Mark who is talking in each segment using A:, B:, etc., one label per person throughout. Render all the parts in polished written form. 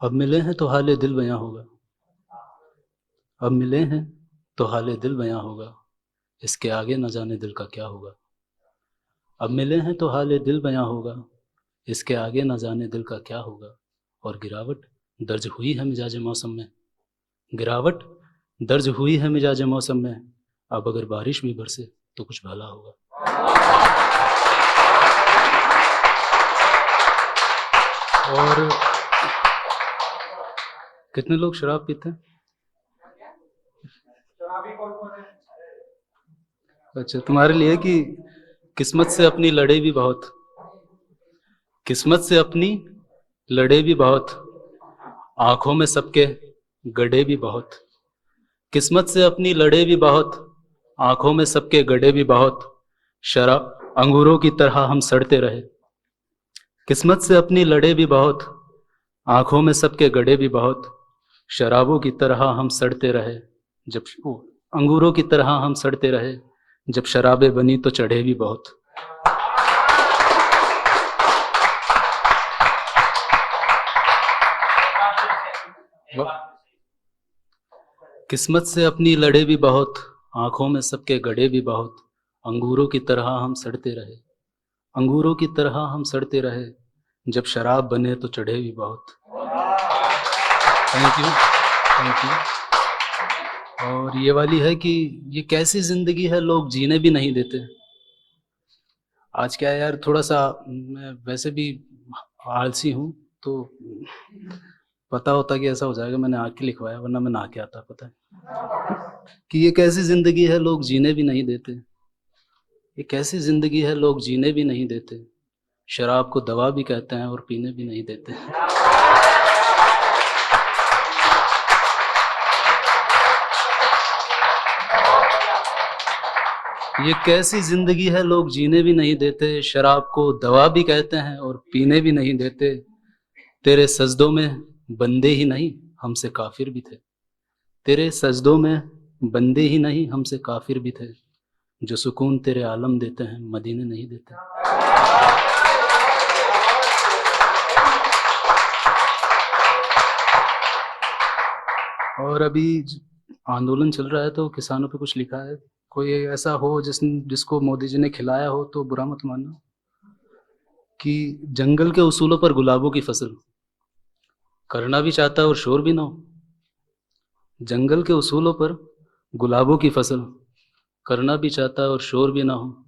A: अब मिले हैं तो हाले दिल बयां होगा। अब मिले हैं तो हाले दिल बयां होगा। इसके आगे न जाने दिल का क्या होगा। अब मिले हैं तो हाले दिल बयां होगा। इसके आगे न जाने दिल का क्या होगा। और गिरावट दर्ज हुई है मिजाज मौसम में। गिरावट दर्ज हुई है मिजाज मौसम में। अब अगर बारिश भी बरसे तो कुछ भला होगा। और कितने लोग शराब पीते हैं? अच्छा, तुम्हारे लिए कि किस्मत से अपनी लड़े भी बहुत। किस्मत से अपनी लड़े भी बहुत। आंखों में सबके गड़े भी बहुत। किस्मत से अपनी लड़े भी बहुत। आंखों में सबके गड़े भी बहुत। शराब अंगूरों की तरह हम सड़ते रहे। किस्मत से अपनी लड़े भी बहुत। आंखों में सबके गड़े भी बहुत। शराबों की तरह हम सड़ते रहे। जब अंगूरों की तरह हम सड़ते रहे। जब शराबें बनी तो चढ़े भी बहुत। किस्मत से अपनी लड़े भी बहुत। आंखों में सबके गड़े भी बहुत। अंगूरों की तरह हम सड़ते रहे। अंगूरों की तरह हम सड़ते रहे। जब शराब बने तो चढ़े भी बहुत। Thank you. Thank you. और ये वाली है कि ये कैसी जिंदगी है लोग जीने भी नहीं देते। आज क्या है यार, थोड़ा सा मैं वैसे भी आलसी हूँ, तो पता होता कि ऐसा हो जाएगा मैंने आके लिखवाया, वरना मैं नहा के आता। पता है कि ये कैसी जिंदगी है लोग जीने भी नहीं देते। ये कैसी जिंदगी है लोग जीने भी नहीं देते। शराब को दवा भी कहते हैं और पीने भी नहीं देते। ये कैसी जिंदगी है लोग जीने भी नहीं देते। शराब को दवा भी कहते हैं और पीने भी नहीं देते। तेरे सजदों में बंदे ही नहीं हमसे काफिर भी थे। तेरे सजदों में बंदे ही नहीं हमसे काफिर भी थे। जो सुकून तेरे आलम देते हैं मदीने नहीं देते। और अभी आंदोलन चल रहा है तो किसानों पे कुछ लिखा है। कोई ऐसा हो जिसको मोदी जी ने खिलाया हो तो बुरा मत मानना। कि जंगल के उसूलों पर गुलाबों की फसल करना भी चाहता है और शोर भी ना हो। जंगल के उसूलों पर गुलाबों की फसल करना भी चाहता है और शोर भी ना हो।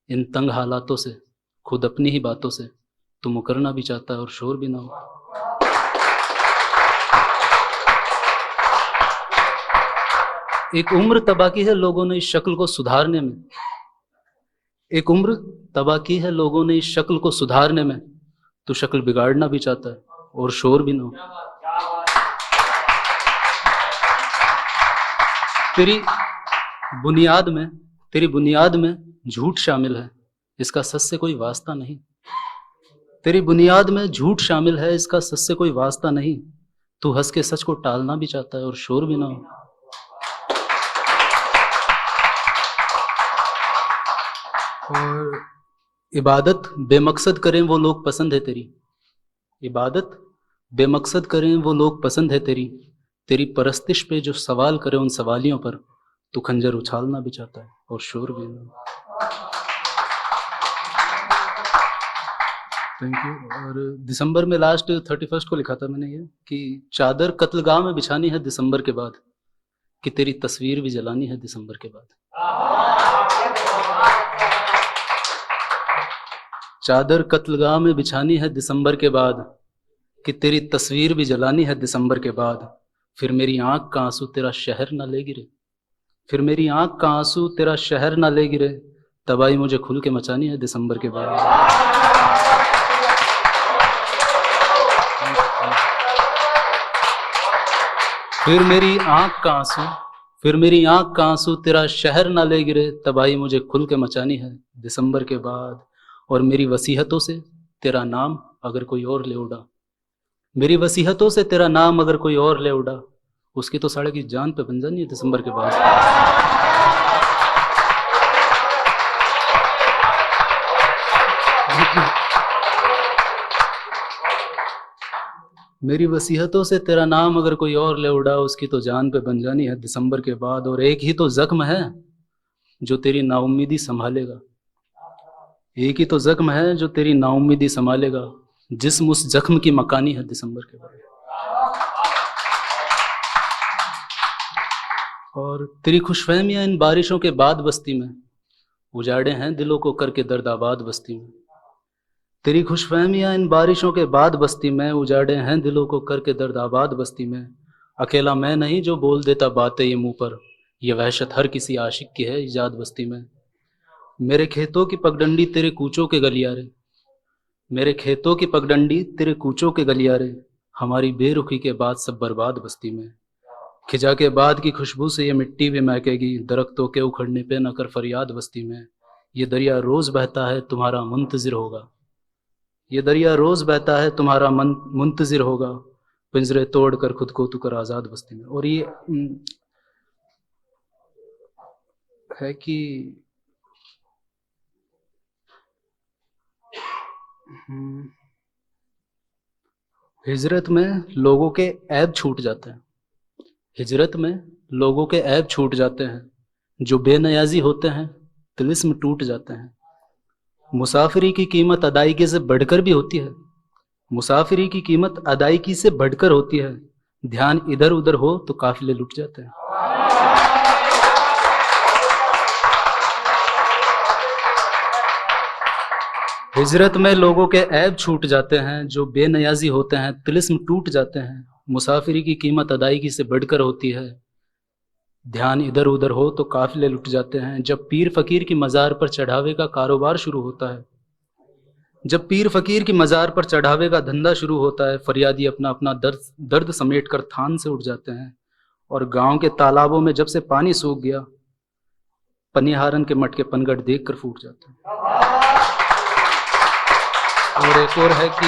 A: इन तंग हालातों से खुद अपनी ही बातों से तू मुकरना भी चाहता है और शोर भी ना हो। एक उम्र तबाह की है लोगों ने इस शक्ल को सुधारने में। एक उम्र तबाह की है लोगों ने इस शक्ल को सुधारने में। तू शक्ल बिगाड़ना भी चाहता है और शोर भी ना हो। तेरी बुनियाद में तेरी बुनियाद में झूठ शामिल है, इसका सच से कोई वास्ता नहीं। तेरी बुनियाद में झूठ शामिल है, इसका सच से कोई वास्ता नहीं। तू हंस के सच को टालना भी चाहता है और शोर भी ना हो। और इबादत बेमकसद करें वो लोग पसंद है तेरी। इबादत बेमकसद करें वो लोग पसंद है तेरी। तेरी परस्तिश पे जो सवाल करे उन सवालियों पर तू खंजर उछालना भी चाहता है और शोर भी ना। Thank you. और दिसंबर में लास्ट 31 को लिखा था मैंने ये कि चादर कत्लगाह में बिछानी है दिसंबर के बाद, कि तेरी तस्वीर भी जलानी है दिसंबर के बाद। चादर कत्लगाह में बिछानी है दिसंबर के बाद, कि तेरी तस्वीर भी जलानी है दिसंबर के बाद। फिर मेरी आंख का आंसू तेरा शहर ना ले गिरे। फिर मेरी आंख का आंसू तेरा शहर ना ले गिरे। तबाही मुझे खुल के मचानी है दिसंबर के बाद। फिर मेरी आंख का आंसू फिर मेरी आंख का आंसू तेरा शहर ना ले गिरे। तबाही मुझे खुल के मचानी है दिसंबर के बाद। और मेरी वसीहतों से तेरा नाम अगर कोई और ले उड़ा। मेरी वसीहतों से तेरा नाम अगर कोई और ले उड़ा, उसकी तो साढ़े की जान पे बन जानी है दिसंबर के बाद। मेरी वसीयतों से तेरा नाम अगर कोई और ले उड़ा, उसकी तो जान पे बन जानी है दिसंबर के बाद। और एक ही तो जख्म है जो तेरी नाउम्मीदी संभालेगा, एक ही तो जख्म है जो तेरी नाउम्मीदी संभालेगा। जिस्म उस जख्म की मकानी है दिसंबर के बाद। और तेरी खुशफहमियां इन बारिशों के बाद बस्ती में, उजाड़े हैं दिलों को करके दर्द आबाद बस्ती में। तेरी खुशफहमियां इन बारिशों के बाद बस्ती में, उजाड़े हैं दिलों को करके दर्द आबाद बस्ती में। अकेला मैं नहीं जो बोल देता बातें ये मुंह पर, ये वहशत हर किसी आशिक की है इजाद बस्ती में। मेरे खेतों की पगडंडी तेरे कूचों के गलियारे, मेरे खेतों की पगडंडी तेरे कूचों के गलियारे। हमारी बेरुखी के बाद सब बर्बाद बस्ती में। खिजा के बाद की खुशबू से ये मिट्टी भी महकेगी, दरख्तों के उखड़ने पे न कर फरियाद बस्ती में। ये दरिया रोज बहता है तुम्हारा मुंतजिर होगा, ये दरिया रोज बहता है तुम्हारा मुंतजिर होगा। पिंजरे तोड़ कर खुद को तू कर आजाद बस्ती में। और ये है कि हिजरत में लोगों के ऐब छूट जाते हैं, हिजरत में लोगों के ऐब छूट जाते हैं। जो बेनियाजी होते हैं तिलिस्म टूट जाते हैं। मुसाफिरी की कीमत अदायगी से बढ़कर भी होती है, मुसाफिरी की कीमत अदायगी से बढ़कर होती है। ध्यान इधर उधर हो तो काफिले लुट जाते हैं। हिजरत में लोगों के ऐब छूट जाते हैं, जो बेनियाजी होते हैं तिलिस्म टूट जाते हैं। मुसाफिरी की कीमत अदायगी से बढ़कर होती है। ध्यान इधर उधर हो तो काफिले लुट जाते हैं। जब पीर फकीर की मज़ार पर चढ़ावे का कारोबार शुरू होता है, जब पीर फकीर की मज़ार पर चढ़ावे का धंधा शुरू होता है, फरियादी अपना अपना दर्द समेट कर थान से उठ जाते हैं। और गांव के तालाबों में जब से पानी सूख गया, पनिहारन के मटके पनगढ़ देख कर फूट जाते हैं। और एक और है कि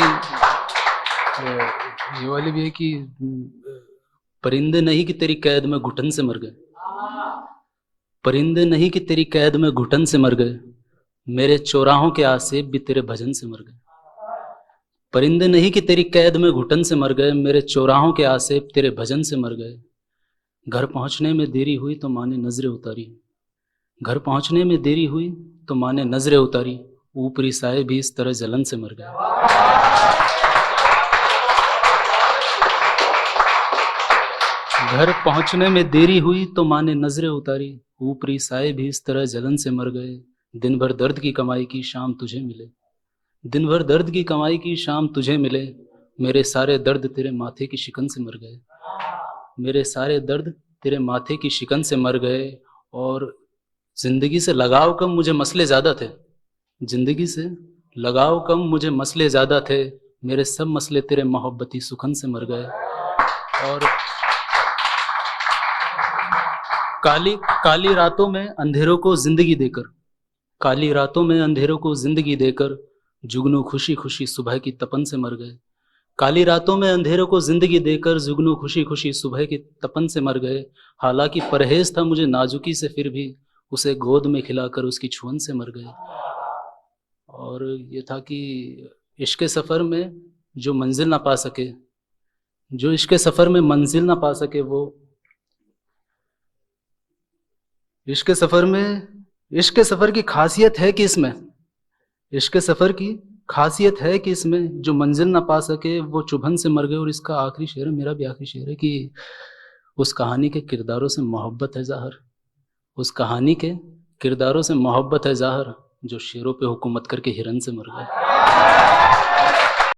A: ये वाली भी है कि परिंदे नहीं कि तेरी कैद में घुटन से मर गए, परिंदे नहीं कि तेरी कैद में घुटन से मर गए। मेरे चौराहों के आसेब भी तेरे भजन से मर गए। परिंदे नहीं कि तेरी कैद में घुटन से मर गए, मेरे चौराहों के आसेब तेरे भजन से मर गए। घर पहुंचने में देरी हुई तो माँ ने नजरें उतारी, घर पहुंचने में देरी हुई तो माँ ने नजरें उतारी। ऊपरी साए भी इस तरह जलन से मर गए। घर पहुंचने में देरी हुई तो माँ ने नजरें उतारी, ऊपरी साए भी इस तरह जलन से मर गए। दिन भर दर्द की कमाई की शाम तुझे मिले, दिन भर दर्द की कमाई की शाम तुझे मिले। मेरे सारे दर्द तेरे माथे की शिकन से मर गए, मेरे सारे दर्द तेरे माथे की शिकन से मर गए। और जिंदगी से लगाव कम मुझे मसले ज्यादा थे, जिंदगी से लगाव कम मुझे मसले ज्यादा थे। मेरे सब मसले तेरे मोहब्बती सुखन से मर गए। और काली रातों में अंधेरों को जिंदगी देकर, काली रातों में अंधेरों को जिंदगी देकर, जुगनू खुशी खुशी सुबह की तपन से मर गए। काली रातों में अंधेरों को जिंदगी देकर, जुगनू खुशी खुशी सुबह की तपन से मर गए। हालांकि परहेज था मुझे नाजुकी से, फिर भी उसे गोद में खिलाकर उसकी छुअन से मर गए। और ये था कि इश्क सफ़र में जो मंजिल ना पा सके, जो इश्क सफ़र में मंजिल ना पा सके, वो इश्क सफ़र में, इश्क सफ़र की खासियत है कि इसमें, इश्क सफ़र की खासियत है कि इसमें जो मंजिल ना पा सके वो चुभन से मर गए। और इसका आखिरी शेर, मेरा भी आखिरी शेर है कि उस कहानी के किरदारों से मोहब्बत है ज़ाहिर, उस कहानी के किरदारों से मोहब्बत है ज़ाहिर, जो शेरों पे हुकूमत करके हिरन से मर गए।